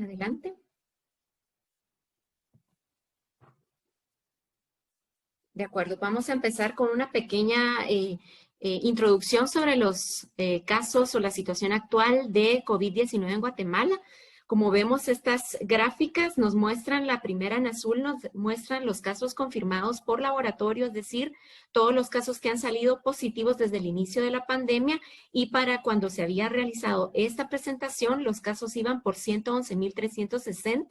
Adelante. De acuerdo, vamos a empezar con una pequeña introducción sobre los casos o la situación actual de COVID-19 en Guatemala. Como vemos, estas gráficas nos muestran, la primera en azul nos muestran los casos confirmados por laboratorio, es decir, todos los casos que han salido positivos desde el inicio de la pandemia, y para cuando se había realizado esta presentación, los casos iban por 111.360.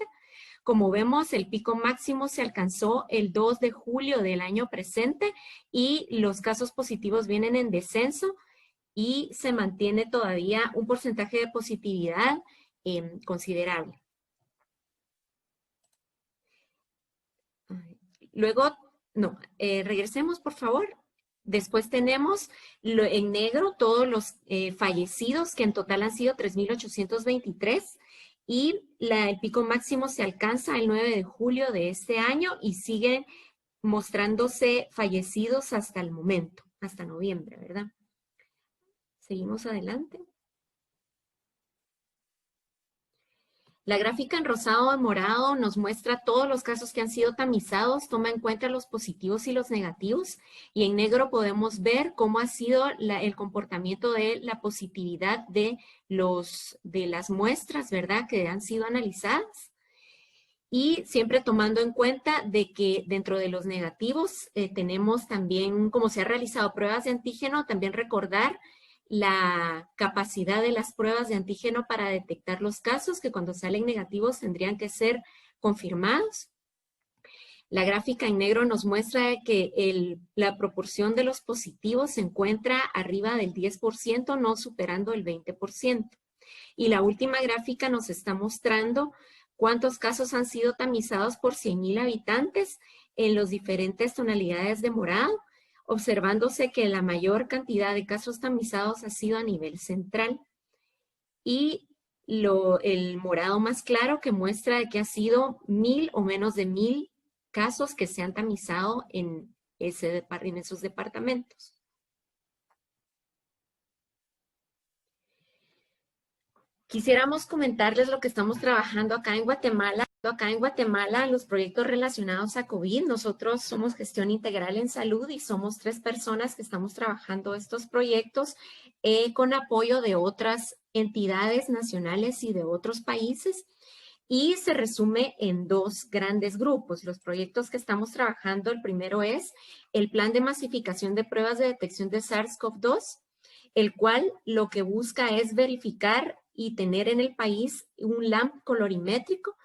Como vemos, el pico máximo se alcanzó el 2 de julio del año presente y los casos positivos vienen en descenso y se mantiene todavía un porcentaje de positividad considerable. Luego, regresemos por favor. Después tenemos en negro todos los fallecidos, que en total han sido 3.823. Y el pico máximo se alcanza el 9 de julio de este año y siguen mostrándose fallecidos hasta el momento, hasta noviembre, ¿verdad? Seguimos adelante. La gráfica en rosado o morado nos muestra todos los casos que han sido tamizados, toma en cuenta los positivos y los negativos, y en negro podemos ver cómo ha sido el comportamiento de la positividad de las muestras, ¿verdad?, que han sido analizadas. Y siempre tomando en cuenta de que dentro de los negativos tenemos también, como se ha realizado pruebas de antígeno, también recordar la capacidad de las pruebas de antígeno para detectar los casos que cuando salen negativos tendrían que ser confirmados. La gráfica en negro nos muestra que la proporción de los positivos se encuentra arriba del 10%, no superando el 20%. Y la última gráfica nos está mostrando cuántos casos han sido tamizados por 100.000 habitantes en las diferentes tonalidades de morado, observándose que la mayor cantidad de casos tamizados ha sido a nivel central. Y el morado más claro que muestra que ha sido 1.000 o menos de 1.000 casos que se han tamizado en esos departamentos. Quisiéramos comentarles lo que estamos trabajando acá en Guatemala. Los proyectos relacionados a COVID. Nosotros somos Gestión Integral en Salud y somos 3 personas que estamos trabajando estos proyectos con apoyo de otras entidades nacionales y de otros países. Y se resume en 2 grandes grupos. Los proyectos que estamos trabajando, el primero es el Plan de Masificación de Pruebas de Detección de SARS-CoV-2, el cual lo que busca es verificar y tener en el país un LAMP colorimétrico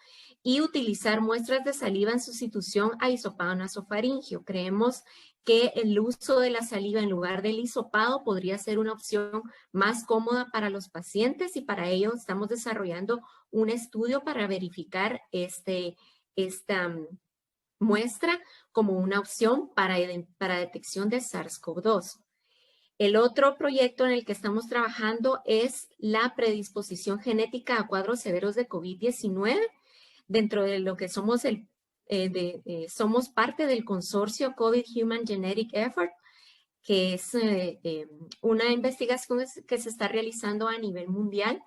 y utilizar muestras de saliva en sustitución a hisopado nasofaringio. Creemos que el uso de la saliva en lugar del hisopado podría ser una opción más cómoda para los pacientes y para ello estamos desarrollando un estudio para verificar esta muestra como una opción para detección de SARS-CoV-2. El otro proyecto en el que estamos trabajando es la predisposición genética a cuadros severos de COVID-19. Dentro de lo que somos somos parte del consorcio COVID Human Genetic Effort, que es una investigación que se está realizando a nivel mundial,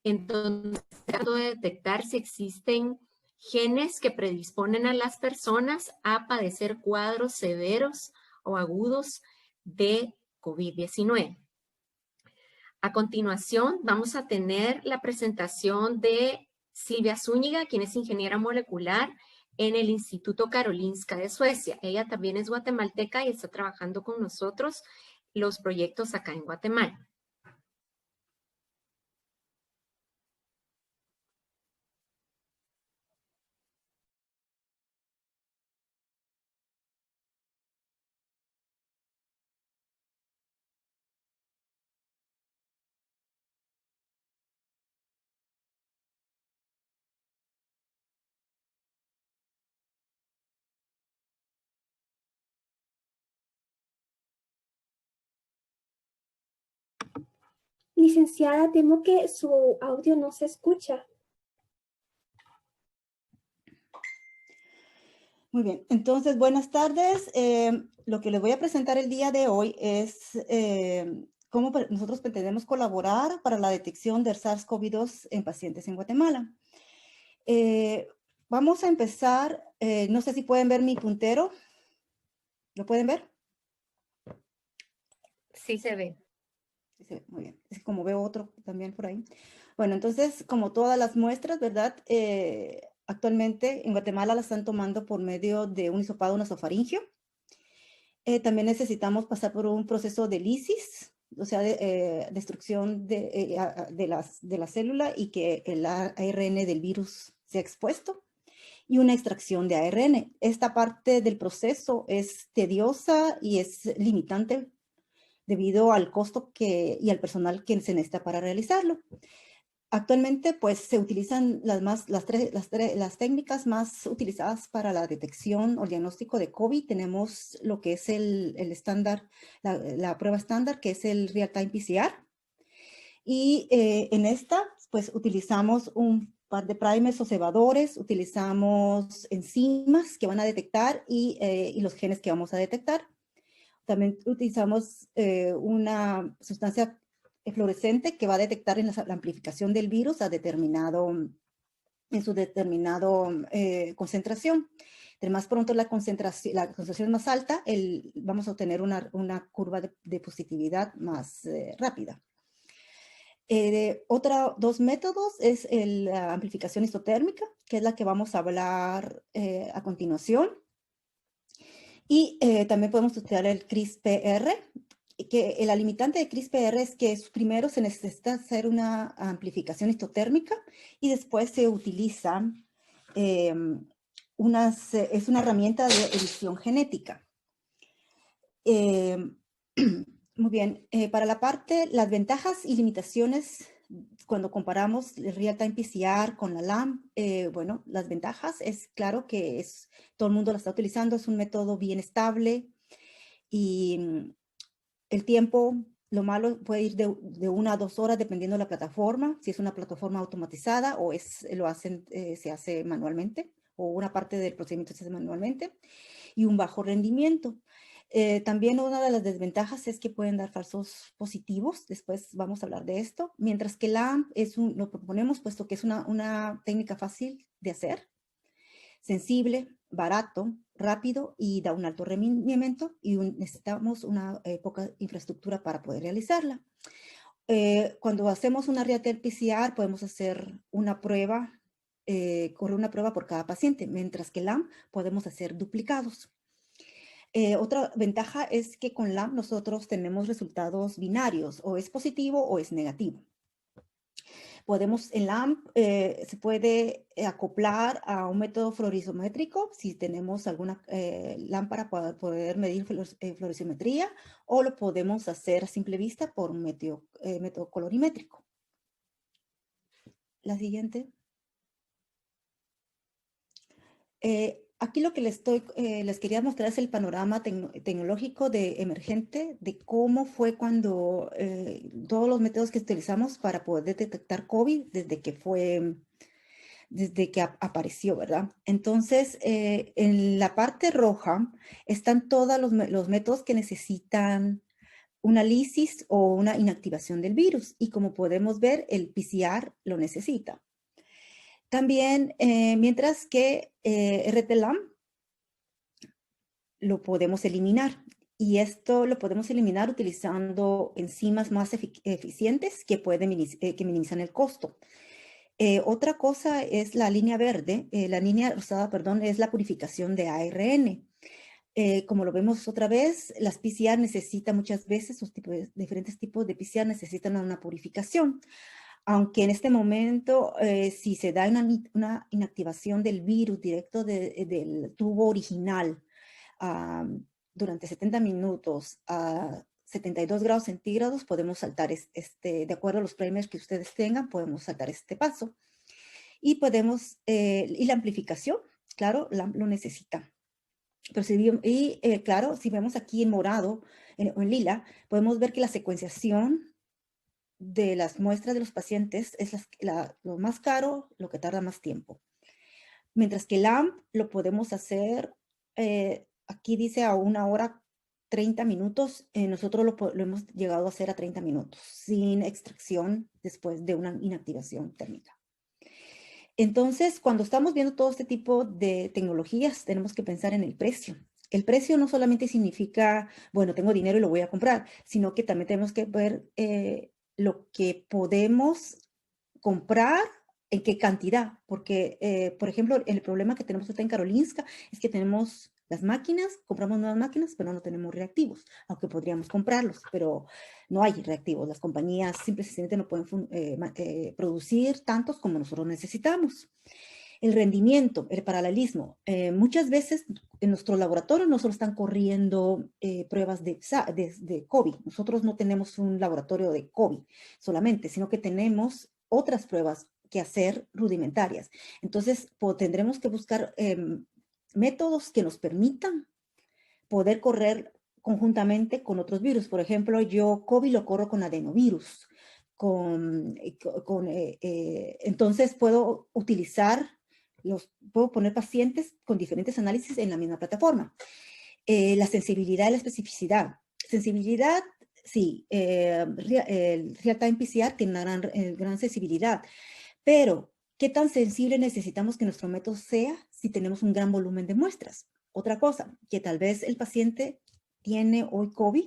en donde se está tratando de detectar si existen genes que predisponen a las personas a padecer cuadros severos o agudos de COVID-19. A continuación, vamos a tener la presentación de Silvia Zúñiga, quien es ingeniera molecular en el Instituto Karolinska de Suecia. Ella también es guatemalteca y está trabajando con nosotros los proyectos acá en Guatemala. Licenciada, temo que su audio no se escucha. Muy bien, entonces buenas tardes. Lo que les voy a presentar el día de hoy es cómo nosotros pretendemos colaborar para la detección del SARS-CoV-2 en pacientes en Guatemala. Vamos a empezar, no sé si pueden ver mi puntero. ¿Lo pueden ver? Sí se ve. Sí, se ve, muy bien. Es como veo otro también por ahí. Bueno, entonces, como todas las muestras, ¿verdad? Actualmente en Guatemala la están tomando por medio de un hisopado nasofaringio. También necesitamos pasar por un proceso de lisis, o sea, destrucción de la célula y que el ARN del virus sea expuesto, y una extracción de ARN. Esta parte del proceso es tediosa y es limitante debido al costo y al personal que se necesita para realizarlo. Actualmente, pues, se utilizan las técnicas más utilizadas para la detección o el diagnóstico de COVID. Tenemos lo que es el estándar, la prueba estándar, que es el Real-Time PCR. Y en esta, pues, utilizamos un par de primers o cebadores, utilizamos enzimas que van a detectar y los genes que vamos a detectar. También utilizamos una sustancia fluorescente que va a detectar en la amplificación del virus en su determinado concentración. Entre más pronto la concentración más alta, vamos a obtener una curva de positividad más rápida. Dos métodos es la amplificación isotérmica, que es la que vamos a hablar a continuación. Y también podemos utilizar el CRISPR, que la limitante de CRISPR es que primero se necesita hacer una amplificación histotérmica y después se utiliza, es una herramienta de edición genética. Muy bien, para la parte, las ventajas y limitaciones cuando comparamos el Real-Time PCR con la LAMP, bueno, las ventajas es claro que todo el mundo la está utilizando, es un método bien estable y el tiempo, lo malo puede ir de 1 a 2 horas dependiendo de la plataforma, si es una plataforma automatizada o se hace manualmente, o una parte del procedimiento se hace manualmente, y un bajo rendimiento. También una de las desventajas es que pueden dar falsos positivos, después vamos a hablar de esto, mientras que LAMP lo proponemos puesto que es una técnica fácil de hacer, sensible, barato, rápido y da un alto rendimiento y necesitamos una poca infraestructura para poder realizarla. Cuando hacemos una Real-Time PCR podemos hacer una prueba, correr una prueba por cada paciente, mientras que LAMP podemos hacer duplicados. Otra ventaja es que con LAMP nosotros tenemos resultados binarios, o es positivo o es negativo. En LAMP se puede acoplar a un método fluorisométrico si tenemos alguna lámpara para poder medir fluorisometría, o lo podemos hacer a simple vista por un método colorimétrico. La siguiente. Aquí lo que les quería mostrar es el panorama tecnológico emergente de cómo fue cuando todos los métodos que utilizamos para poder detectar COVID desde que apareció, ¿verdad? Entonces, en la parte roja están todos los métodos que necesitan una lisis o una inactivación del virus. Y como podemos ver, el PCR lo necesita. También, mientras que RT-LAMP lo podemos eliminar. Y esto lo podemos eliminar utilizando enzimas más eficientes que minimizan el costo. Otra cosa es la línea verde, la línea rosada, perdón, es la purificación de ARN. Como lo vemos otra vez, las PCR necesitan muchas veces, diferentes tipos de PCR necesitan una purificación. Aunque en este momento, si se da una inactivación del virus directo del tubo original durante 70 minutos a 72 grados centígrados, podemos saltar de acuerdo a los primers que ustedes tengan, podemos saltar este paso. Y y la amplificación, claro, lo necesita. Pero claro, si vemos aquí en morado o en lila, podemos ver que la secuenciación de las muestras de los pacientes es lo más caro, lo que tarda más tiempo. Mientras que LAMP lo podemos hacer, aquí dice a 1 hora 30 minutos, nosotros lo hemos llegado a hacer a 30 minutos, sin extracción después de una inactivación térmica. Entonces, cuando estamos viendo todo este tipo de tecnologías, tenemos que pensar en el precio. El precio no solamente significa, bueno, tengo dinero y lo voy a comprar, sino que también tenemos que ver lo que podemos comprar, en qué cantidad, porque, por ejemplo, el problema que tenemos ahorita en Karolinska es que tenemos las máquinas, compramos nuevas máquinas, pero no tenemos reactivos, aunque podríamos comprarlos, pero no hay reactivos. Las compañías simplemente no pueden producir tantos como nosotros necesitamos. El rendimiento, el paralelismo. Muchas veces en nuestro laboratorio no solo están corriendo pruebas de COVID. Nosotros no tenemos un laboratorio de COVID solamente, sino que tenemos otras pruebas que hacer rudimentarias. Entonces, tendremos que buscar métodos que nos permitan poder correr conjuntamente con otros virus. Por ejemplo, yo COVID lo corro con adenovirus. Entonces, puedo puedo poner pacientes con diferentes análisis en la misma plataforma. La sensibilidad y la especificidad. Sensibilidad, sí, el Real-Time PCR tiene una gran sensibilidad, pero ¿qué tan sensible necesitamos que nuestro método sea si tenemos un gran volumen de muestras? Otra cosa, que tal vez el paciente tiene hoy COVID,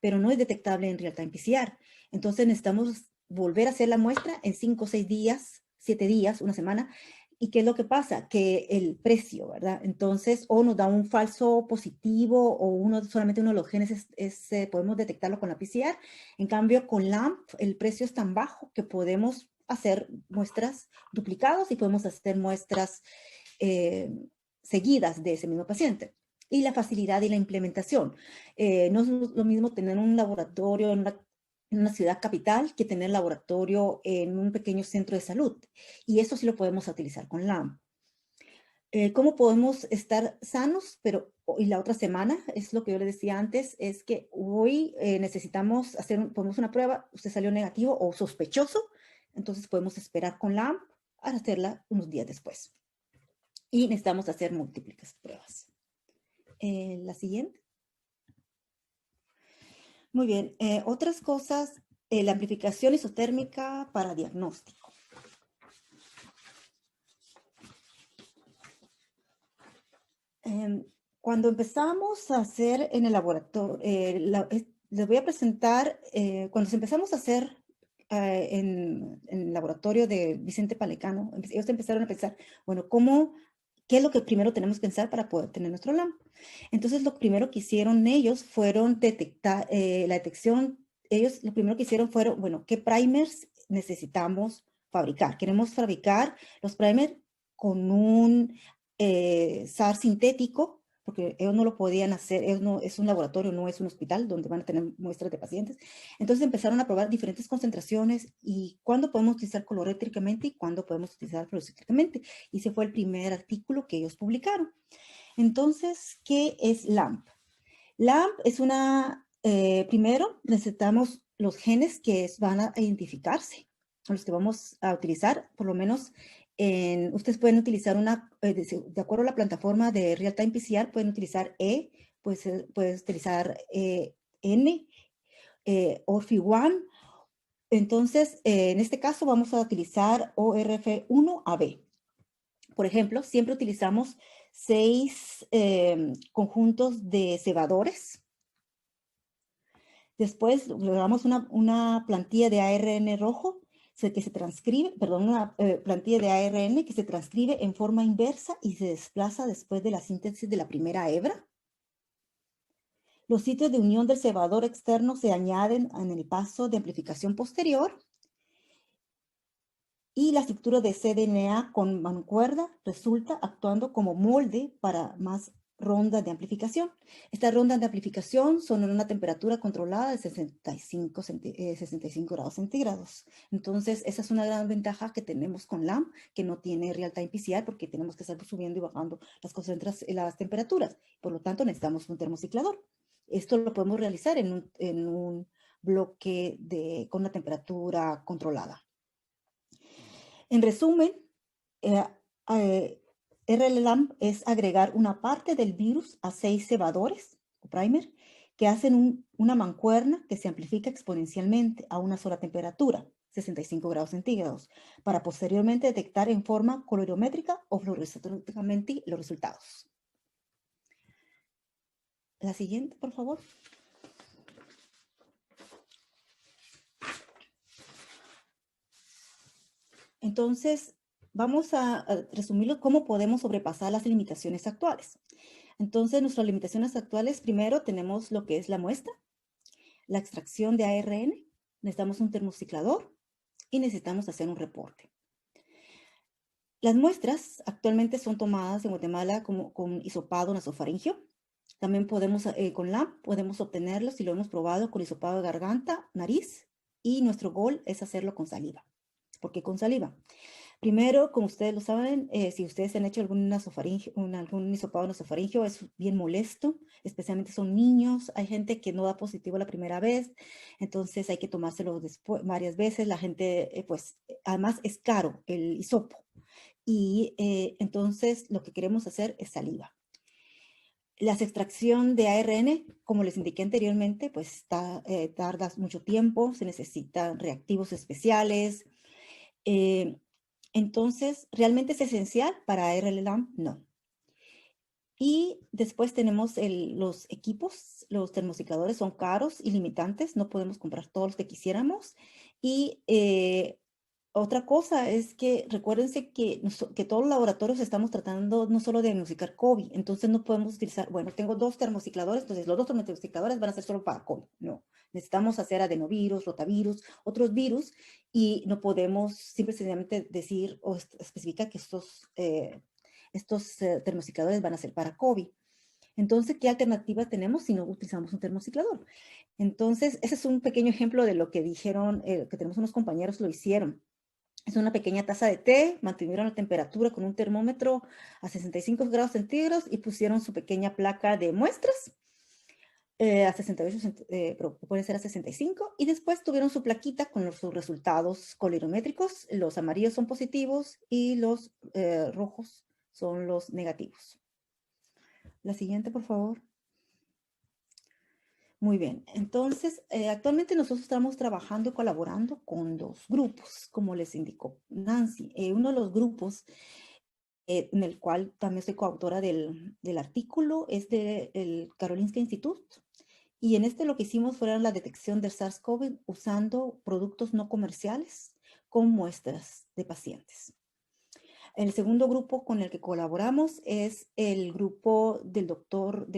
pero no es detectable en Real-Time PCR. Entonces necesitamos volver a hacer la muestra en 5 o 6 días, 7 días, una semana. ¿Y qué es lo que pasa? Que el precio, ¿verdad? Entonces, o nos da un falso positivo o solamente uno de los genes podemos detectarlo con la PCR. En cambio, con LAMP el precio es tan bajo que podemos hacer muestras duplicadas y podemos hacer muestras seguidas de ese mismo paciente. Y la facilidad y la implementación. No es lo mismo tener un laboratorio en una ciudad capital que tener laboratorio en un pequeño centro de salud. Y eso sí lo podemos utilizar con LAMP. ¿Cómo podemos estar sanos? Pero y la otra semana, es lo que yo le decía antes, es que hoy necesitamos ponemos una prueba, usted salió negativo o sospechoso, entonces podemos esperar con LAMP para hacerla unos días después. Y necesitamos hacer múltiples pruebas. La siguiente. Muy bien. Otras cosas, la amplificación isotérmica para diagnóstico. Cuando empezamos a hacer en el laboratorio, les voy a presentar, cuando empezamos a hacer en el laboratorio de Vicente Palecano, ellos empezaron a pensar, bueno, ¿qué es lo que primero tenemos que pensar para poder tener nuestro LAMP? Entonces, lo primero que hicieron ellos fueron detectar la detección. Ellos lo primero que hicieron fueron, bueno, ¿qué primers necesitamos fabricar? Queremos fabricar los primers con un SAR sintético, porque ellos no lo podían hacer, es un laboratorio, no es un hospital donde van a tener muestras de pacientes. Entonces empezaron a probar diferentes concentraciones y cuándo podemos utilizar colorimétricamente y cuándo podemos utilizar fluoroscópicamente. Y ese fue el primer artículo que ellos publicaron. Entonces, ¿qué es LAMP? LAMP es primero necesitamos los genes que van a identificarse, los que vamos a utilizar, por lo menos ustedes pueden utilizar de acuerdo a la plataforma de Real-Time PCR, pueden utilizar puedes utilizar N, ORF1. Entonces, en este caso vamos a utilizar ORF1AB. Por ejemplo, siempre utilizamos 6 conjuntos de cebadores. Después logramos una plantilla de ARN rojo que se transcribe, perdón, una plantilla de ARN que se transcribe en forma inversa y se desplaza después de la síntesis de la primera hebra. Los sitios de unión del cebador externo se añaden en el paso de amplificación posterior. Y la estructura de cDNA con mancuerda resulta actuando como molde para más rondas de amplificación. Estas rondas de amplificación son en una temperatura controlada de 65 grados centígrados. Entonces, esa es una gran ventaja que tenemos con LAMP, que no tiene Real-Time PCR, porque tenemos que estar subiendo y bajando las temperaturas. Por lo tanto, necesitamos un termociclador. Esto lo podemos realizar en un bloque con una temperatura controlada. En resumen, RLAMP es agregar una parte del virus a 6 cebadores o primer que hacen una mancuerna que se amplifica exponencialmente a una sola temperatura, 65 grados centígrados, para posteriormente detectar en forma colorimétrica o fluorescentemente los resultados. La siguiente, por favor. Entonces, vamos a resumirlo cómo podemos sobrepasar las limitaciones actuales. Entonces, nuestras limitaciones actuales, primero tenemos lo que es la muestra, la extracción de ARN, necesitamos un termociclador y necesitamos hacer un reporte. Las muestras actualmente son tomadas en Guatemala con hisopado nasofaringio. También podemos, con LAMP, podemos obtenerlos y lo hemos probado con hisopado de garganta, nariz, y nuestro gol es hacerlo con saliva. ¿Por qué con saliva? Primero, como ustedes lo saben, si ustedes han hecho algún hisopado nasofaringio, es bien molesto, especialmente son niños, hay gente que no da positivo la primera vez, entonces hay que tomárselo después, varias veces, la gente, pues, además es caro el hisopo, y entonces lo que queremos hacer es saliva. La extracción de ARN, como les indiqué anteriormente, pues tarda mucho tiempo, se necesitan reactivos especiales. Entonces, ¿realmente es esencial para RLLAMP? No. Y después tenemos los equipos, los termocicladores son caros y limitantes, no podemos comprar todos los que quisiéramos. Y otra cosa es que recuérdense que todos los laboratorios estamos tratando no solo de diagnosticar COVID, entonces no podemos utilizar, bueno, tengo 2 termocicladores, entonces los 2 termocicladores van a ser solo para COVID. No, necesitamos hacer adenovirus, rotavirus, otros virus, y no podemos simplemente decir o especificar que estos termocicladores van a ser para COVID. Entonces, ¿qué alternativa tenemos si no utilizamos un termociclador? Entonces, ese es un pequeño ejemplo de lo que dijeron, que tenemos unos compañeros lo hicieron. Es una pequeña taza de té, mantuvieron la temperatura con un termómetro a 65 grados centígrados y pusieron su pequeña placa de muestras a 68, pero puede ser a 65, y después tuvieron su plaquita con sus resultados colorimétricos. Los amarillos son positivos y los rojos son los negativos. La siguiente, por favor. Muy bien, entonces actualmente nosotros estamos trabajando y colaborando con 2 grupos, como les indicó Nancy. Uno de los grupos en el cual también soy coautora del artículo es del Karolinska Institut. Y en este lo que hicimos fue la detección del SARS-CoV usando productos no comerciales con muestras de pacientes. El segundo grupo con el que colaboramos es el grupo del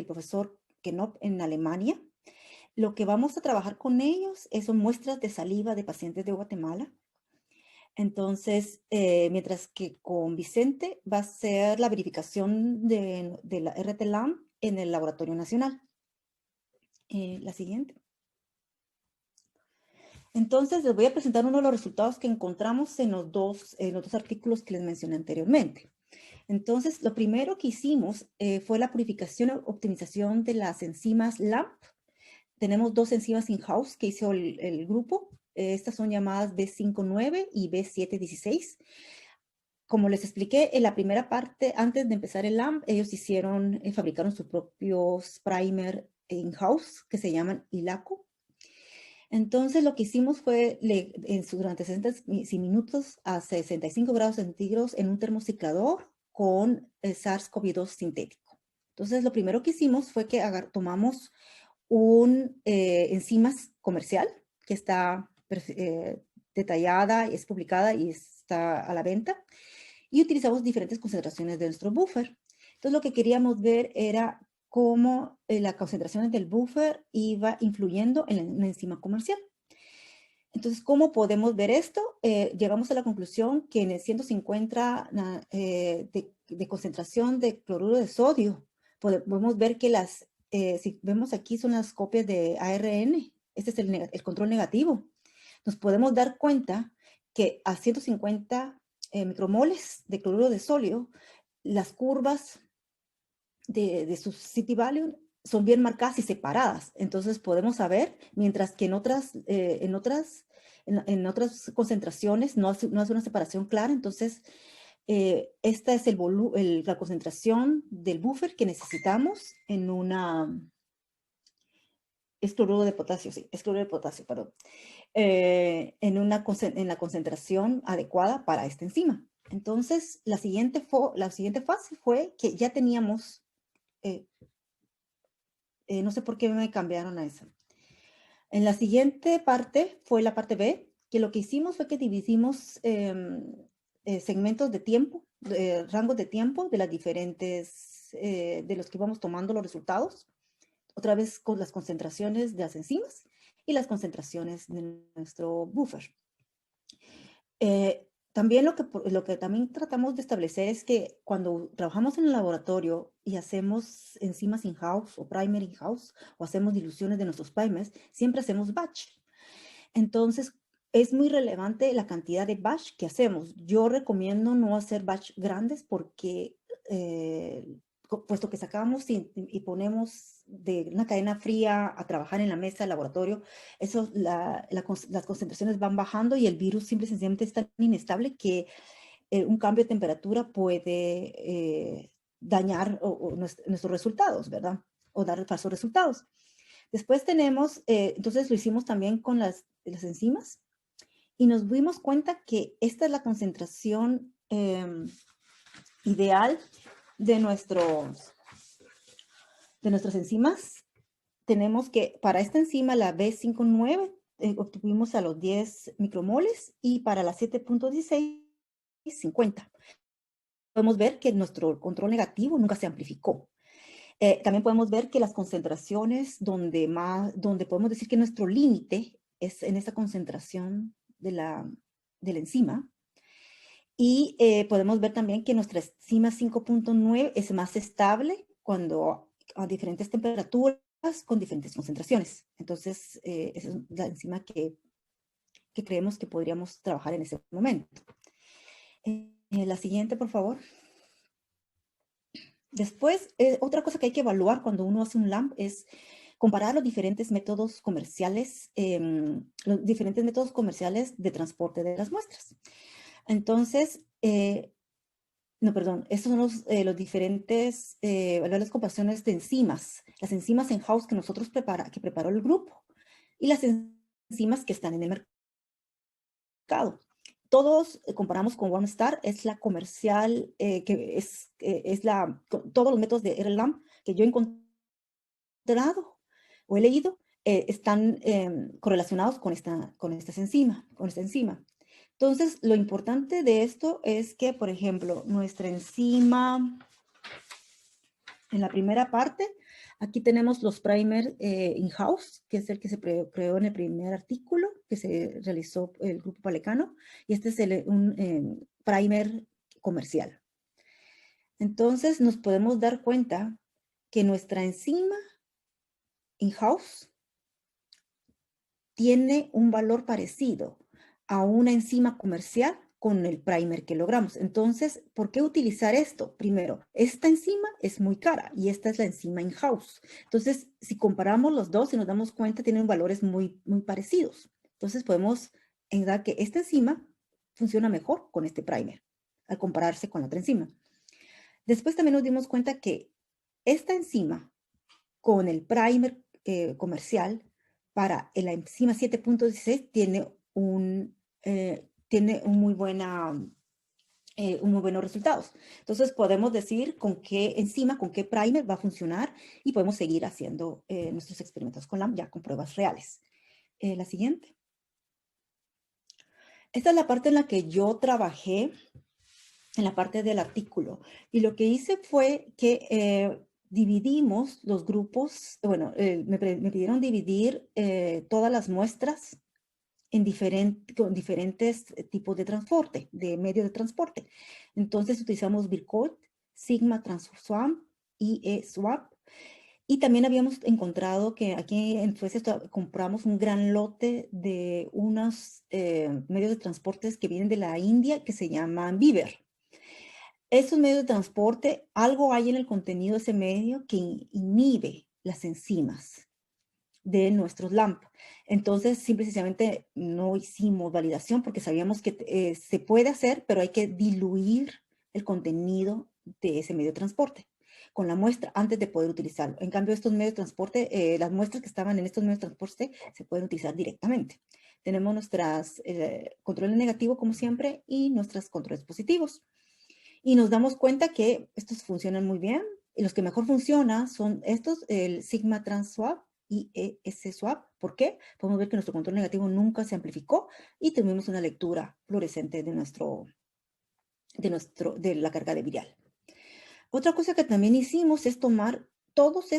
profesor Knopp en Alemania. Lo que vamos a trabajar con ellos son muestras de saliva de pacientes de Guatemala. Entonces, mientras que con Vicente va a ser la verificación de la RT-LAMP en el Laboratorio Nacional. La siguiente. Entonces, les voy a presentar uno de los resultados que encontramos en los dos artículos que les mencioné anteriormente. Entonces, lo primero que hicimos fue la purificación o optimización de las enzimas LAMP. Tenemos 2 enzimas in-house que hizo el grupo. Estas son llamadas B59 y B716. Como les expliqué en la primera parte, antes de empezar el LAMP, ellos fabricaron sus propios primer in-house que se llaman ILACO. Entonces, lo que hicimos fue, durante 60 minutos a 65 grados centígrados en un termociclador con SARS-CoV-2 sintético. Entonces, lo primero que hicimos fue que tomamos un enzimas comercial que está detallada, es publicada y está a la venta, y utilizamos diferentes concentraciones de nuestro buffer. Entonces, lo que queríamos ver era cómo la concentración del buffer iba influyendo en la enzima comercial. Entonces, ¿cómo podemos ver esto? Llegamos a la conclusión que en el 150 de concentración de cloruro de sodio, podemos ver que si vemos aquí son las copias de ARN, este es el control negativo. Nos podemos dar cuenta que a 150 micromoles de cloruro de sodio, las curvas de su city value son bien marcadas y separadas. Entonces podemos saber, mientras que en otras concentraciones no hace una separación clara. Entonces, esta es la concentración del buffer que necesitamos es cloruro de potasio, sí, es cloruro de potasio, perdón. en la concentración adecuada para esta enzima. Entonces, la siguiente fase fue que ya teníamos, no sé por qué me cambiaron a esa. En la siguiente parte fue la parte B, que lo que hicimos fue que dividimos segmentos de tiempo, rangos de tiempo de las diferentes, de los que íbamos tomando los resultados, otra vez con las concentraciones de las enzimas y las concentraciones de nuestro buffer. También lo que también tratamos de establecer es que cuando trabajamos en el laboratorio y hacemos enzimas in-house o primer in-house o hacemos diluciones de nuestros primers, siempre hacemos batch. Entonces, es muy relevante la cantidad de batch que hacemos. Yo recomiendo no hacer batch grandes porque, puesto que sacamos y ponemos de una cadena fría a trabajar en la mesa del laboratorio, eso, las concentraciones van bajando y el virus simple y sencillamente es tan inestable que un cambio de temperatura puede dañar nuestros resultados, ¿verdad? O dar falsos resultados. Después tenemos, entonces lo hicimos también con las enzimas y nos dimos cuenta que esta es la concentración ideal de nuestras enzimas. Tenemos que para esta enzima, la B59, obtuvimos a los 10 micromoles y para la 7.16, 50. Podemos ver que nuestro control negativo nunca se amplificó. También podemos ver que las concentraciones donde podemos decir que nuestro límite es en esa concentración de la enzima. Y podemos ver también que nuestra enzima 5.9 es más estable cuando a diferentes temperaturas con diferentes concentraciones. Entonces, esa es la enzima que creemos que podríamos trabajar en ese momento. La siguiente, por favor. Después, otra cosa que hay que evaluar cuando uno hace un LAMP es comparar los diferentes métodos comerciales, de transporte de las muestras. Entonces, estos son los diferentes, las comparaciones de enzimas, las enzimas in-house que nosotros preparó el grupo y las enzimas que están en el mercado. Todos comparamos con OneStar, es la comercial, todos los métodos de RLAMP que yo he encontrado o he leído están correlacionados con esta enzima. Entonces, lo importante de esto es que, por ejemplo, nuestra enzima, en la primera parte, aquí tenemos los primers in-house, que es el que se creó en el primer artículo que se realizó el grupo Palecano, y este es un primer comercial. Entonces, nos podemos dar cuenta que nuestra enzima in-house tiene un valor parecido a una enzima comercial con el primer que logramos. Entonces, ¿por qué utilizar esto? Primero, esta enzima es muy cara y esta es la enzima in-house. Entonces, si comparamos los dos y nos damos cuenta, tienen valores muy, muy parecidos. Entonces, podemos encontrar que esta enzima funciona mejor con este primer al compararse con la otra enzima. Después también nos dimos cuenta que esta enzima con el primer comercial para la enzima 7.16 tiene muy buenos resultados. Entonces podemos decir con qué enzima, con qué primer va a funcionar y podemos seguir haciendo nuestros experimentos con LAMP ya con pruebas reales. La siguiente. Esta es la parte en la que yo trabajé, en la parte del artículo. Y lo que hice fue que dividimos los grupos, me pidieron dividir todas las muestras con diferentes tipos de transporte, de medios de transporte. Entonces utilizamos Vircode, Sigma Transwam y eSwap. Y también habíamos encontrado que aquí en Suecia compramos un gran lote de unos medios de transporte que vienen de la India que se llaman Beaver. Estos medios de transporte, algo hay en el contenido de ese medio que inhibe las enzimas de nuestros LAMP. Entonces, simple y sencillamente no hicimos validación porque sabíamos que se puede hacer, pero hay que diluir el contenido de ese medio de transporte con la muestra antes de poder utilizarlo. En cambio, estos medios de transporte, las muestras que estaban en estos medios de transporte se pueden utilizar directamente. Tenemos nuestras controles negativos, como siempre, y nuestros controles positivos. Y nos damos cuenta que estos funcionan muy bien. Y los que mejor funcionan son estos, el Sigma Trans Swap y ES Swap. ¿Por qué? Podemos ver que nuestro control negativo nunca se amplificó y tuvimos una lectura fluorescente de la carga de virial. Otra cosa que también hicimos es tomar todas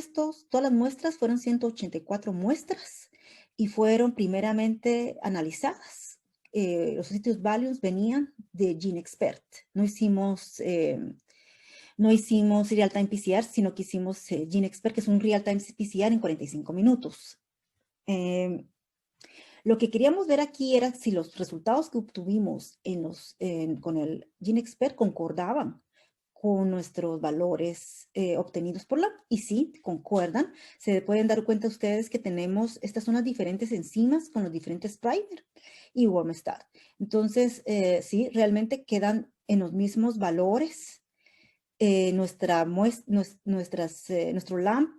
las muestras, fueron 184 muestras y fueron primeramente analizadas. Los sitios values venían de GeneXpert. No hicimos Real-Time PCR, sino que hicimos GeneXpert, que es un Real-Time PCR en 45 minutos. Lo que queríamos ver aquí era si los resultados que obtuvimos con el GeneXpert concordaban con nuestros valores obtenidos por lab. Y sí, concuerdan. Se pueden dar cuenta ustedes que tenemos, estas son las diferentes enzimas con los diferentes primer y Wormstart. Entonces, sí, realmente quedan en los mismos valores. Nuestro LAMP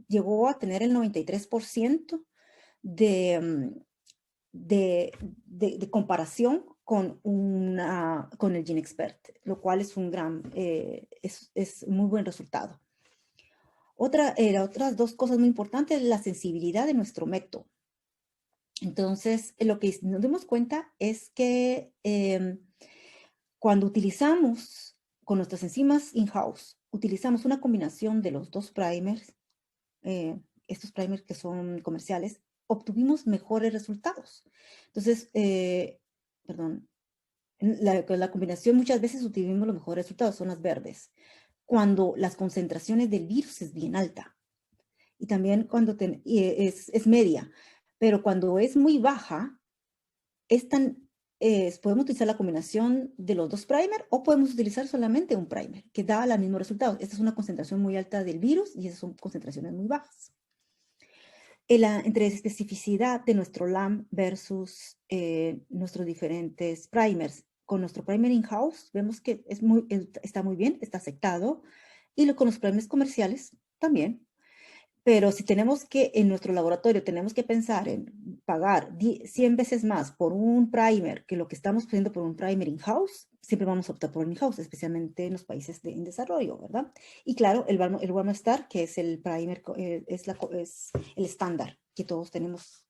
llegó a tener el 93% de comparación con el GeneXpert, lo cual es es muy buen resultado. Otras dos cosas muy importantes, la sensibilidad de nuestro método. Entonces, lo que nos dimos cuenta es que cuando utilizamos con nuestras enzimas in-house, utilizamos una combinación de los dos primers, estos primers que son comerciales, obtuvimos mejores resultados. Entonces, perdón, con la combinación muchas veces obtuvimos los mejores resultados, son las verdes, cuando las concentraciones del virus es bien alta. Y también cuando es media, pero cuando es muy baja, podemos utilizar la combinación de los dos primer o podemos utilizar solamente un primer, que da los mismos resultados. Esta es una concentración muy alta del virus y esas son concentraciones muy bajas. Entre especificidad de nuestro LAMP versus nuestros diferentes primers. Con nuestro primer in-house vemos que está muy bien, está aceptado. Y con los primers comerciales también. Pero si tenemos que, en nuestro laboratorio, tenemos que pensar en pagar 100 veces más por un primer que lo que estamos haciendo por un primer in-house, siempre vamos a optar por un in-house, especialmente en los países en desarrollo, ¿verdad? Y claro, el Warmstar, que es el primer, es el estándar que todos tenemos,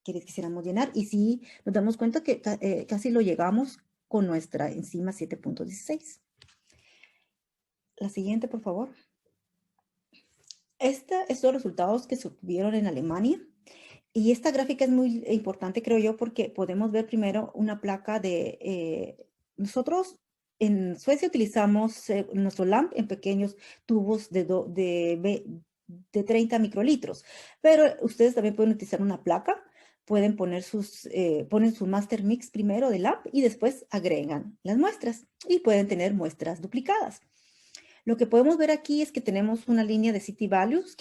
que quisiéramos llenar. Y sí, nos damos cuenta que casi lo llegamos con nuestra enzima 7.16. La siguiente, por favor. Estos son los resultados que se obtuvieron en Alemania. Y esta gráfica es muy importante, creo yo, porque podemos ver primero una placa de... nosotros en Suecia utilizamos nuestro LAMP en pequeños tubos de 30 microlitros, pero ustedes también pueden utilizar una placa, pueden ponen su master mix primero de LAMP y después agregan las muestras y pueden tener muestras duplicadas. Lo que podemos ver aquí es que tenemos una línea de city values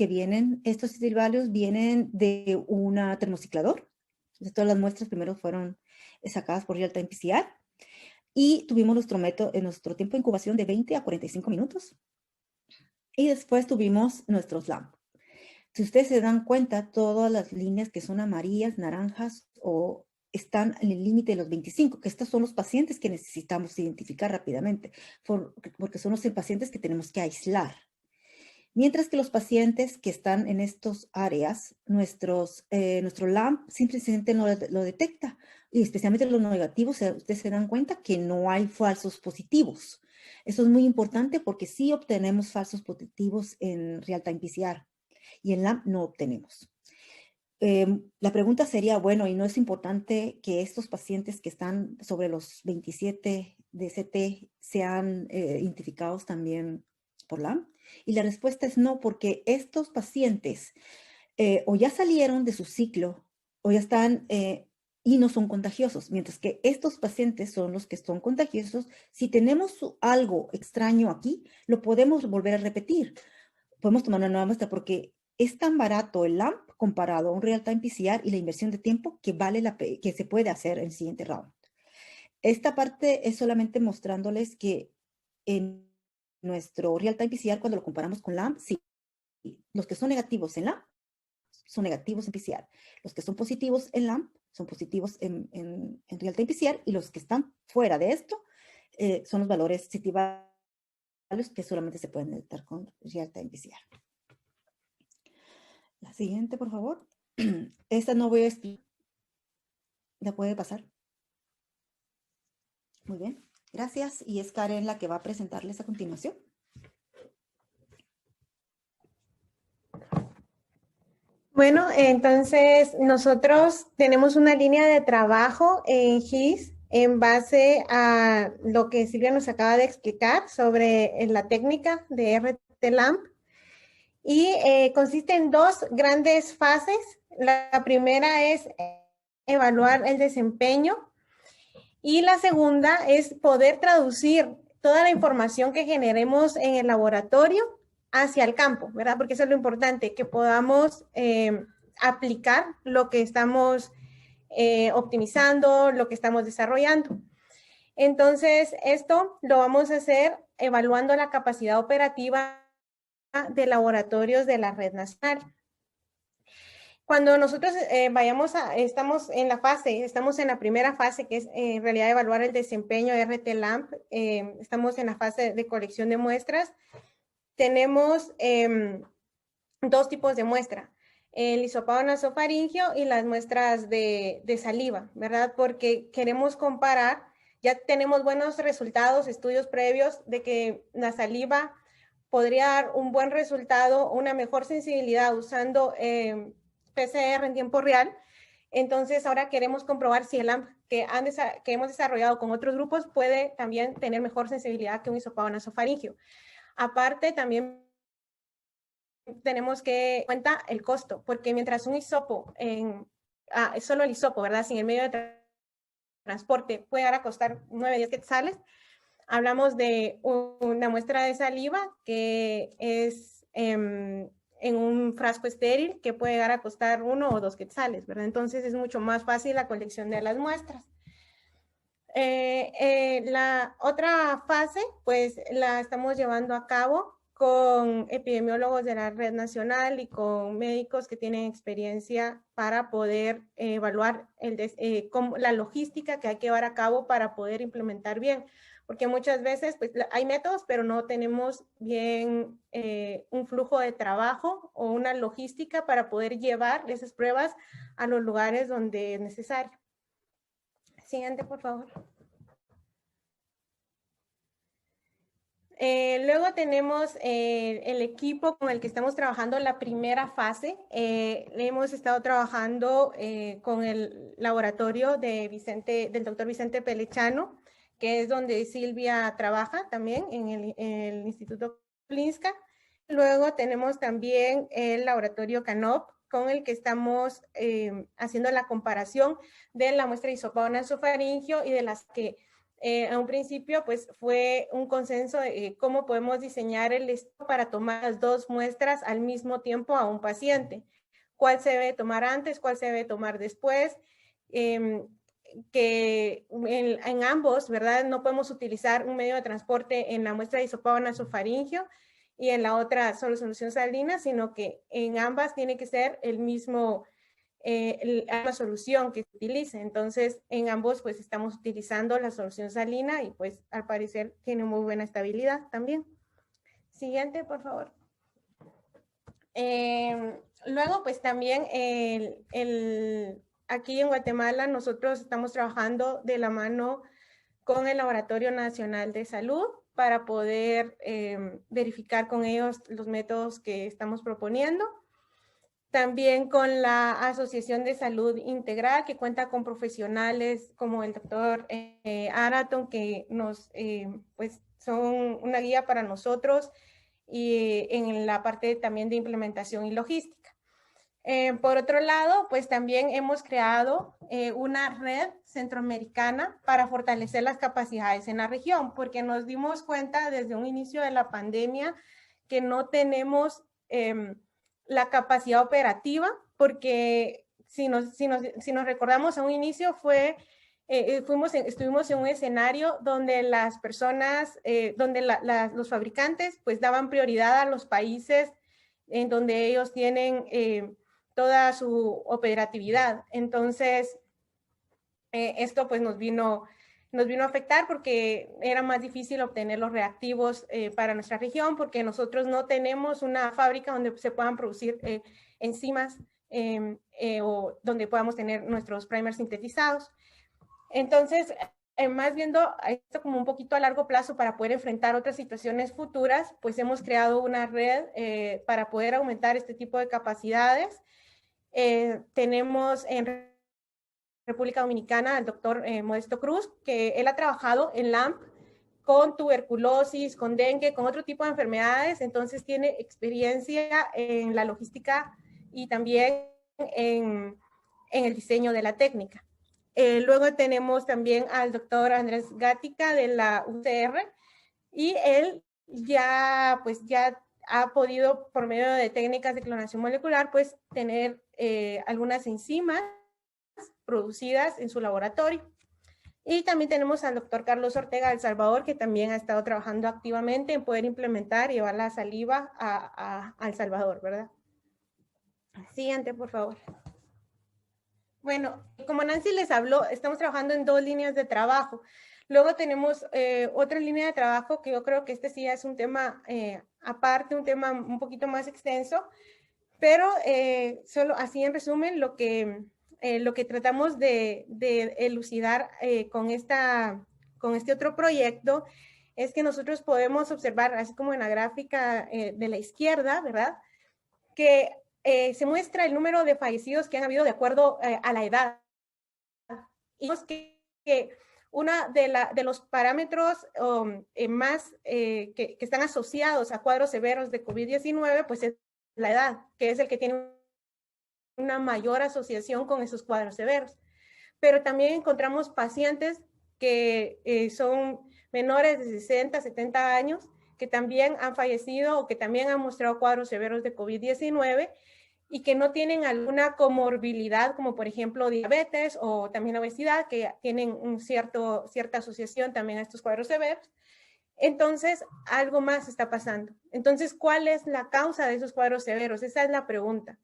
estos city values vienen de un termociclador. Entonces, todas las muestras primero fueron sacadas por Real-Time PCR y tuvimos nuestro tiempo de incubación de 20 a 45 minutos. Y después tuvimos nuestros LAMP. Si ustedes se dan cuenta, todas las líneas que son amarillas, naranjas o están en el límite de los 25, que estos son los pacientes que necesitamos identificar rápidamente, porque son los pacientes que tenemos que aislar. Mientras que los pacientes que están en estas áreas, nuestro LAMP simplemente no lo detecta, y especialmente los negativos, ustedes se dan cuenta que no hay falsos positivos. Eso es muy importante porque sí obtenemos falsos positivos en Real-Time PCR y en LAMP no obtenemos. La pregunta sería, bueno, ¿y no es importante que estos pacientes que están sobre los 27 DCT sean identificados también por LAMP? Y la respuesta es no, porque estos pacientes o ya salieron de su ciclo o ya están y no son contagiosos, mientras que estos pacientes son los que son contagiosos. Si tenemos algo extraño aquí, lo podemos volver a repetir. Podemos tomar una nueva muestra porque es tan barato el LAMP comparado a un Real-Time PCR y la inversión de tiempo que se puede hacer en el siguiente round. Esta parte es solamente mostrándoles que en nuestro Real-Time PCR, cuando lo comparamos con LAMP, sí, los que son negativos en LAMP son negativos en PCR. Los que son positivos en LAMP son positivos en real-time PCR, y los que están fuera de esto son los valores CT values que solamente se pueden detectar con real-time PCR. La siguiente, por favor. Esta no voy a explicar. ¿La puede pasar? Muy bien, gracias. Y es Karen la que va a presentarles a continuación. Bueno, entonces nosotros tenemos una línea de trabajo en GIS en base a lo que Silvia nos acaba de explicar sobre la técnica de RT-LAMP, y consiste en dos grandes fases. La primera es evaluar el desempeño, y la segunda es poder traducir toda la información que generemos en el laboratorio hacia el campo, ¿verdad? Porque eso es lo importante, que podamos aplicar lo que estamos optimizando, lo que estamos desarrollando. Entonces, esto lo vamos a hacer evaluando la capacidad operativa de laboratorios de la red nacional. Cuando nosotros estamos en la primera fase, que es en realidad evaluar el desempeño de RT-LAMP, estamos en la fase de colección de muestras. Tenemos dos tipos de muestra, el hisopado nasofaringio y las muestras de saliva, ¿verdad? Porque queremos comparar, ya tenemos buenos resultados, estudios previos de que la saliva podría dar un buen resultado, una mejor sensibilidad usando PCR en tiempo real. Entonces ahora queremos comprobar si el LAMP que hemos desarrollado con otros grupos puede también tener mejor sensibilidad que un hisopado nasofaringio. Aparte, también tenemos que cuenta el costo, porque mientras un hisopo, solo el hisopo, ¿verdad? Sin el medio de transporte puede llegar a costar 9-10 quetzales, hablamos de una muestra de saliva que es en un frasco estéril que puede llegar a costar 1 o 2 quetzales, ¿verdad? Entonces es mucho más fácil la colección de las muestras. La otra fase, pues la estamos llevando a cabo con epidemiólogos de la red nacional y con médicos que tienen experiencia para poder evaluar la logística que hay que llevar a cabo para poder implementar bien. Porque muchas veces pues, hay métodos, pero no tenemos bien un flujo de trabajo o una logística para poder llevar esas pruebas a los lugares donde es necesario. Siguiente, por favor. Luego tenemos el equipo con el que estamos trabajando en la primera fase. Hemos estado trabajando con el laboratorio del doctor Vicente Pelechano, que es donde Silvia trabaja también en el Instituto Karolinska. Luego tenemos también el laboratorio CANOP, con el que estamos haciendo la comparación de la muestra de hisopado nasofaringio y de las que a un principio pues fue un consenso de cómo podemos diseñar el estudio para tomar las dos muestras al mismo tiempo a un paciente. ¿Cuál se debe tomar antes? ¿Cuál se debe tomar después? Que en ambos, ¿verdad? No podemos utilizar un medio de transporte en la muestra de hisopado nasofaringio y en la otra solo solución salina, sino que en ambas tiene que ser el mismo la solución que se utilice. Entonces, en ambos, pues, estamos utilizando la solución salina y, pues, al parecer tiene muy buena estabilidad también. Siguiente, por favor. Luego, pues, también aquí en Guatemala nosotros estamos trabajando de la mano con el Laboratorio Nacional de Salud para poder verificar con ellos los métodos que estamos proponiendo. También con la Asociación de Salud Integral, que cuenta con profesionales como el doctor Araton, que pues son una guía para nosotros y en la parte también de implementación y logística. Por otro lado, pues también hemos creado una red centroamericana para fortalecer las capacidades en la región, porque nos dimos cuenta desde un inicio de la pandemia que no tenemos la capacidad operativa, porque si nos recordamos a un inicio estuvimos en un escenario donde las personas, donde los fabricantes pues daban prioridad a los países en donde ellos tienen toda su operatividad. Entonces, esto pues nos vino a afectar porque era más difícil obtener los reactivos para nuestra región, porque nosotros no tenemos una fábrica donde se puedan producir enzimas o donde podamos tener nuestros primers sintetizados. Entonces, más viendo esto como un poquito a largo plazo para poder enfrentar otras situaciones futuras, pues hemos creado una red para poder aumentar este tipo de capacidades. Tenemos en República Dominicana al doctor Modesto Cruz, que él ha trabajado en LAMP con tuberculosis, con dengue, con otro tipo de enfermedades, entonces tiene experiencia en la logística y también en el diseño de la técnica. Luego tenemos también al doctor Andrés Gática de la UCR y él ya ha podido, por medio de técnicas de clonación molecular, pues tener algunas enzimas producidas en su laboratorio. Y también tenemos al doctor Carlos Ortega de El Salvador, que también ha estado trabajando activamente en poder implementar y llevar la saliva a El Salvador, ¿verdad? Siguiente, por favor. Bueno, como Nancy les habló, estamos trabajando en 2 líneas de trabajo. Luego tenemos otra línea de trabajo que yo creo que este sí es un tema aparte, un tema un poquito más extenso, pero solo así en resumen lo que tratamos de elucidar con este otro proyecto es que nosotros podemos observar, así como en la gráfica de la izquierda, ¿verdad? Que se muestra el número de fallecidos que han habido de acuerdo a la edad. Y vemos que uno de los parámetros más que están asociados a cuadros severos de COVID-19, pues es la edad, que es el que tiene una mayor asociación con esos cuadros severos. Pero también encontramos pacientes que son menores de 60, 70 años, que también han fallecido o que también han mostrado cuadros severos de COVID-19 y que no tienen alguna comorbilidad, como por ejemplo diabetes o también obesidad, que tienen cierta asociación también a estos cuadros severos. Entonces, algo más está pasando. Entonces, ¿cuál es la causa de esos cuadros severos? Esa es la pregunta.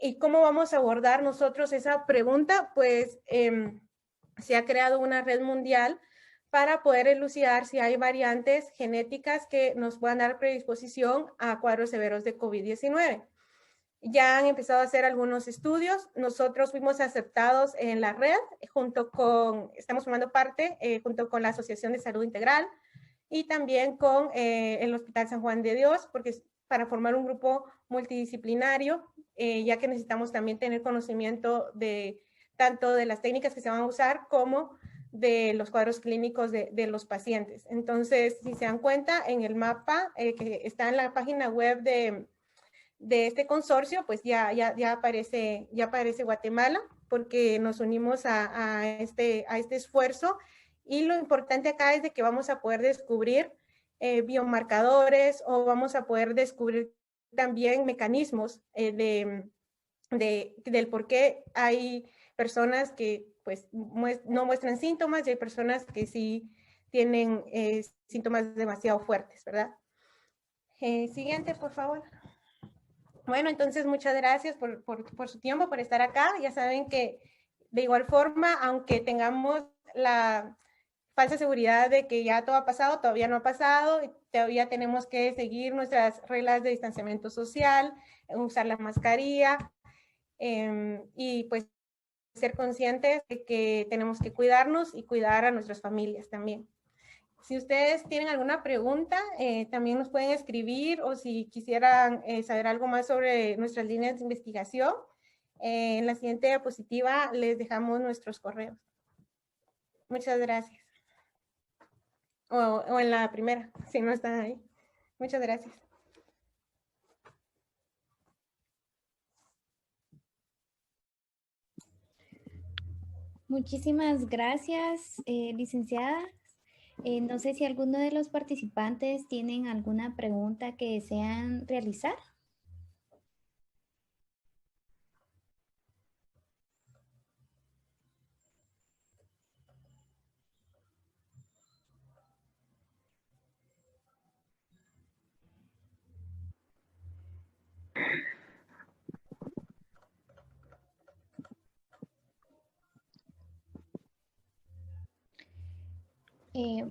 ¿Y cómo vamos a abordar nosotros esa pregunta? Pues se ha creado una red mundial para poder elucidar si hay variantes genéticas que nos puedan dar predisposición a cuadros severos de COVID-19. Ya han empezado a hacer algunos estudios. Nosotros fuimos aceptados en la red estamos formando parte junto con la Asociación de Salud Integral y también con el Hospital San Juan de Dios, porque para formar un grupo multidisciplinario, ya que necesitamos también tener conocimiento de tanto de las técnicas que se van a usar como de los cuadros clínicos de los pacientes. Entonces, si se dan cuenta, en el mapa que está en la página web de este consorcio, pues ya aparece Guatemala, porque nos unimos a este esfuerzo. Y lo importante acá es de que vamos a poder descubrir biomarcadores o vamos a poder descubrir también mecanismos del por qué hay personas que pues no muestran síntomas y hay personas que sí tienen síntomas demasiado fuertes, ¿verdad? Siguiente, por favor. Bueno, entonces muchas gracias por su tiempo, por estar acá. Ya saben que de igual forma, aunque tengamos la falsa seguridad de que ya todo ha pasado, todavía no ha pasado, todavía tenemos que seguir nuestras reglas de distanciamiento social, usar la mascarilla y pues ser conscientes de que tenemos que cuidarnos y cuidar a nuestras familias también. Si ustedes tienen alguna pregunta, también nos pueden escribir o si quisieran saber algo más sobre nuestras líneas de investigación, en la siguiente diapositiva les dejamos nuestros correos. Muchas gracias. O en la primera, si no están ahí. Muchas gracias. Muchísimas gracias, licenciada. No sé si alguno de los participantes tienen alguna pregunta que desean realizar. Eh,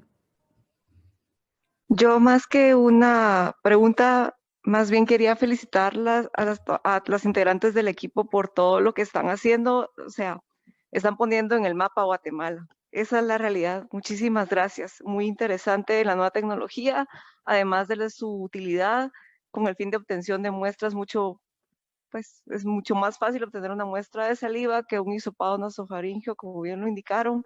Yo más que una pregunta, más bien quería felicitarlas a las integrantes del equipo por todo lo que están haciendo, o sea, están poniendo en el mapa Guatemala. Esa es la realidad. Muchísimas gracias. Muy interesante la nueva tecnología, además de su utilidad con el fin de obtención de muestras mucho, pues es mucho más fácil obtener una muestra de saliva que un hisopado nasofaríngeo, como bien lo indicaron.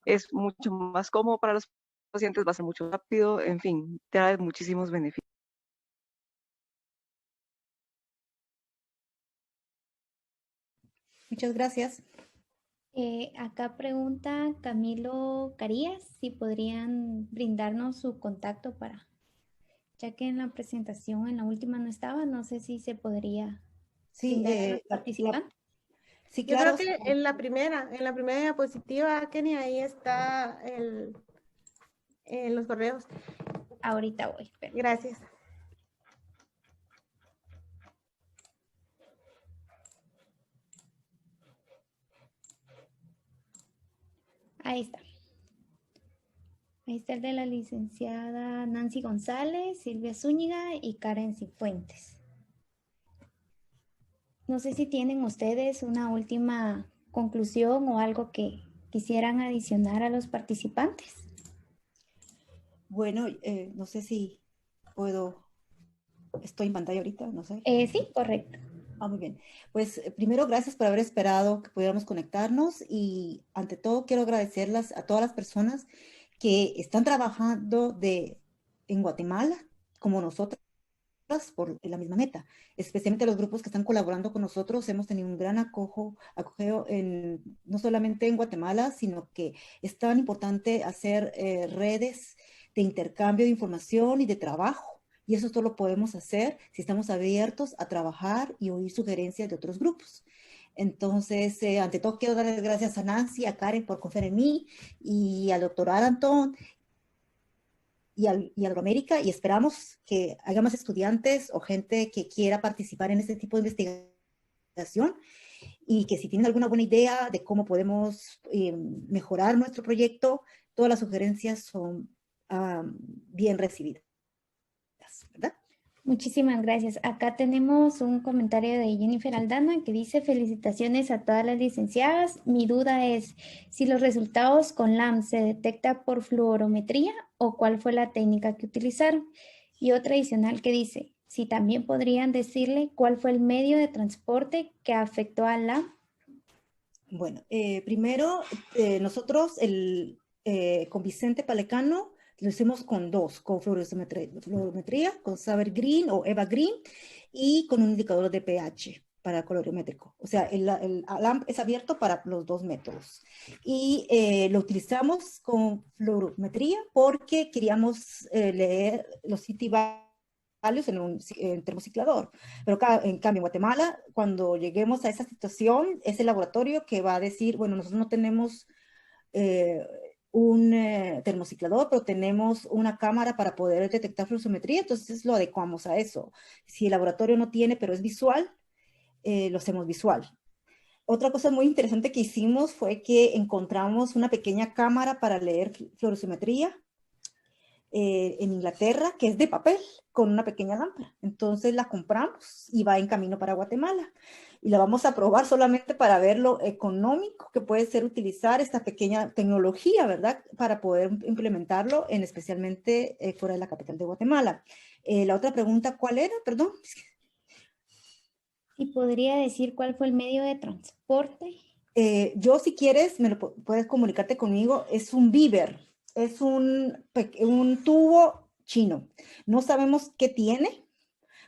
Es mucho más cómodo para los pacientes, va a ser mucho rápido, en fin, trae muchísimos beneficios. Muchas gracias. Acá pregunta Camilo Carías si podrían brindarnos su contacto para, ya que en la presentación, en la última no estaba, no sé si se podría Sí, brindar a los participantes. sí, Yo creo claro. que en la primera diapositiva, Kenny, ahí está los correos. Ahorita voy, pero Gracias. ahí está. Ahí está el de la licenciada Nancy González, Silvia Zúñiga y Karen Cifuentes. No sé si tienen ustedes una última conclusión o algo que quisieran adicionar a los participantes. Bueno, no sé si estoy en pantalla ahorita, no sé. Sí, correcto. Muy bien. Pues primero, gracias por haber esperado que pudiéramos conectarnos y ante todo quiero agradecerlas a todas las personas que están trabajando en Guatemala como nosotras por la misma meta, especialmente los grupos que están colaborando con nosotros. Hemos tenido un gran acogeo no solamente en Guatemala, sino que es tan importante hacer redes de intercambio de información y de trabajo. Y eso solo podemos hacer si estamos abiertos a trabajar y oír sugerencias de otros grupos. Entonces, ante todo, quiero darles gracias a Nancy, a Karen por confiar en mí y al doctor Aranton y al América, y esperamos que haya más estudiantes o gente que quiera participar en este tipo de investigación y que si tienen alguna buena idea de cómo podemos mejorar nuestro proyecto, todas las sugerencias son bien recibidas, ¿verdad? Muchísimas gracias. Acá tenemos un comentario de Jennifer Aldana que dice: felicitaciones a todas las licenciadas. Mi duda es si los resultados con LAM se detecta por fluorometría o cuál fue la técnica que utilizaron. Y otra adicional que dice si también podrían decirle cuál fue el medio de transporte que afectó al LAM. Bueno, primero nosotros con Vicente Palecano lo hicimos con con fluorometría, con Saber Green o Eva Green y con un indicador de pH para colorimétrico. O sea, el LAMP es abierto para los dos métodos. Y lo utilizamos con fluorometría porque queríamos leer los CT values en termociclador. Pero en cambio, en Guatemala, cuando lleguemos a esa situación, es el laboratorio que va a decir, bueno, nosotros no tenemos un termociclador, pero tenemos una cámara para poder detectar fluorometría, entonces lo adecuamos a eso. Si el laboratorio no tiene, pero es visual, lo hacemos visual. Otra cosa muy interesante que hicimos fue que encontramos una pequeña cámara para leer fluorometría en Inglaterra, que es de papel, con una pequeña lámpara. Entonces la compramos y va en camino para Guatemala. Y la vamos a probar solamente para ver lo económico que puede ser utilizar esta pequeña tecnología, ¿verdad? Para poder implementarlo, especialmente fuera de la capital de Guatemala. La otra pregunta, ¿cuál era? Perdón. ¿Y podría decir cuál fue el medio de transporte? Yo, si quieres, puedes comunicarte conmigo. Es un Beaver, es un tubo chino. No sabemos qué tiene,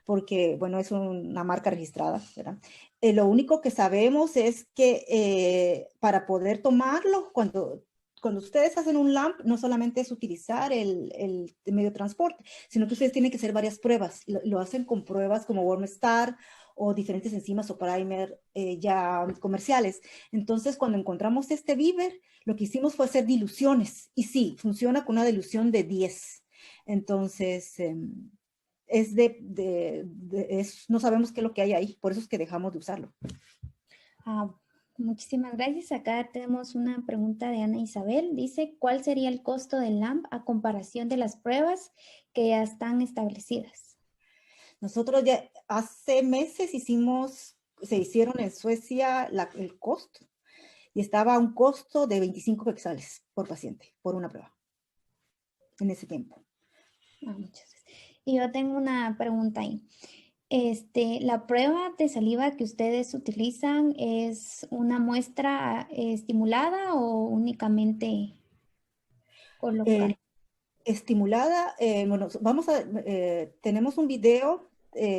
porque, bueno, es una marca registrada, ¿verdad? Lo único que sabemos es que para poder tomarlo, cuando ustedes hacen un LAMP, no solamente es utilizar el medio de transporte, sino que ustedes tienen que hacer varias pruebas. Lo hacen con pruebas como WormStar o diferentes enzimas o primer ya comerciales. Entonces, cuando encontramos este Beaver, lo que hicimos fue hacer diluciones. Y sí, funciona con una dilución de 10. Entonces, no sabemos qué es lo que hay ahí, por eso es que dejamos de usarlo. Muchísimas gracias. Acá tenemos una pregunta de Ana Isabel. Dice, ¿cuál sería el costo del LAMP a comparación de las pruebas que ya están establecidas? Nosotros ya hace meses se hicieron en Suecia el costo y estaba a un costo de 25 quetzales por paciente, por una prueba, en ese tiempo. Muchas gracias. Y yo tengo una pregunta ahí. ¿La prueba de saliva que ustedes utilizan es una muestra estimulada o únicamente colocar? Estimulada, bueno, tenemos un video,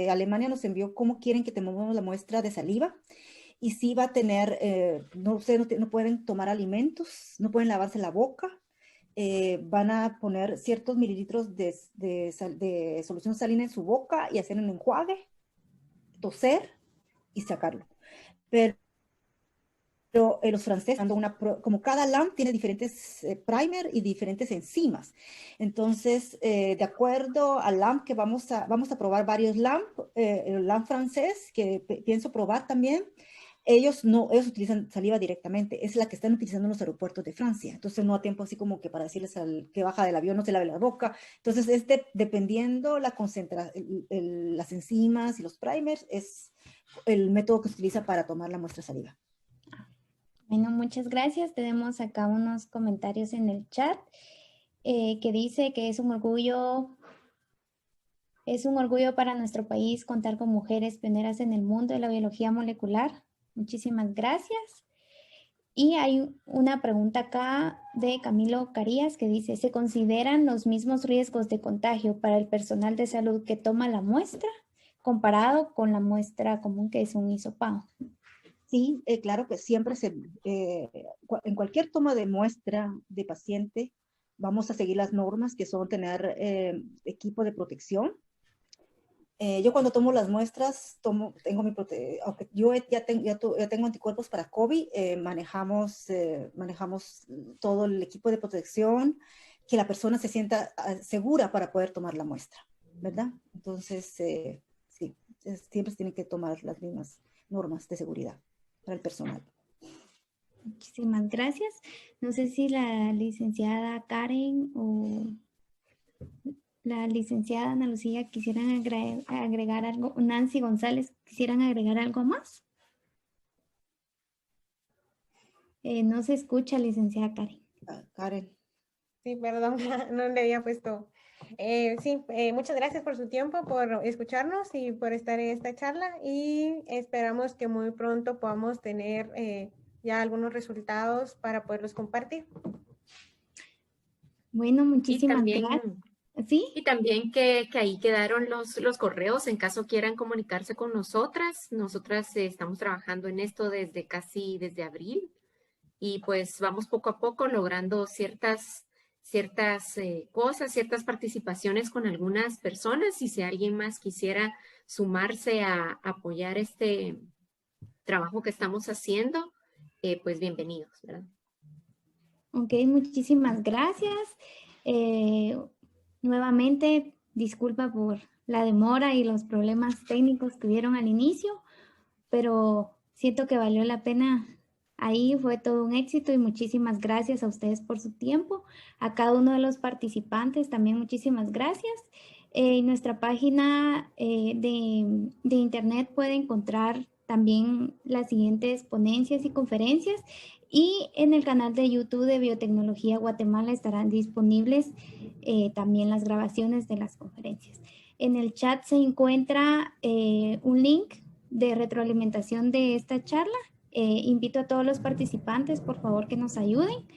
Alemania nos envió cómo quieren que tomemos la muestra de saliva y sí va a tener, ustedes no pueden tomar alimentos, no pueden lavarse la boca, van a poner ciertos mililitros de solución salina en su boca y hacer un enjuague, toser y sacarlo. Pero los franceses, como cada LAMP tiene diferentes primer y diferentes enzimas. Entonces, de acuerdo al LAMP que vamos a probar varios LAMP, el LAMP francés, que pienso probar también, ellos utilizan saliva directamente, es la que están utilizando en los aeropuertos de Francia. Entonces no da tiempo así como que para decirles al que baja del avión no se lave la boca. Entonces, dependiendo la concentración, las enzimas y los primers, es el método que se utiliza para tomar la muestra saliva. Bueno, muchas gracias. Tenemos acá unos comentarios en el chat que dice que es un orgullo para nuestro país contar con mujeres pioneras en el mundo de la biología molecular. Muchísimas gracias. Y hay una pregunta acá de Camilo Carías que dice, ¿se consideran los mismos riesgos de contagio para el personal de salud que toma la muestra comparado con la muestra común que es un hisopado? Sí, claro que siempre en cualquier toma de muestra de paciente vamos a seguir las normas que son tener equipo de protección. Yo cuando tomo las muestras, aunque yo ya tengo anticuerpos para COVID, manejamos todo el equipo de protección, que la persona se sienta segura para poder tomar la muestra, ¿verdad? Entonces, sí, siempre se tienen que tomar las mismas normas de seguridad para el personal. Muchísimas gracias. No sé si la licenciada Karen o la licenciada Ana Lucía quisieran agregar algo, Nancy González, quisieran agregar algo más. No se escucha, licenciada Karen. Karen. Sí, perdón, no le había puesto. Sí, muchas gracias por su tiempo, por escucharnos y por estar en esta charla y esperamos que muy pronto podamos tener ya algunos resultados para poderlos compartir. Bueno, muchísimas gracias. ¿Sí? Y también que ahí quedaron los correos en caso quieran comunicarse con nosotras. Nosotras estamos trabajando en esto desde abril y pues vamos poco a poco logrando ciertas cosas, ciertas participaciones con algunas personas. Y si alguien más quisiera sumarse a apoyar este trabajo que estamos haciendo, pues bienvenidos, ¿verdad? Ok, muchísimas gracias. Nuevamente, disculpa por la demora y los problemas técnicos que hubieron al inicio, pero siento que valió la pena. Ahí fue todo un éxito y muchísimas gracias a ustedes por su tiempo. A cada uno de los participantes también muchísimas gracias. En nuestra página de internet puede encontrar también las siguientes ponencias y conferencias y en el canal de YouTube de Biotecnología Guatemala estarán disponibles también las grabaciones de las conferencias. En el chat se encuentra un link de retroalimentación de esta charla. Invito a todos los participantes, por favor, que nos ayuden.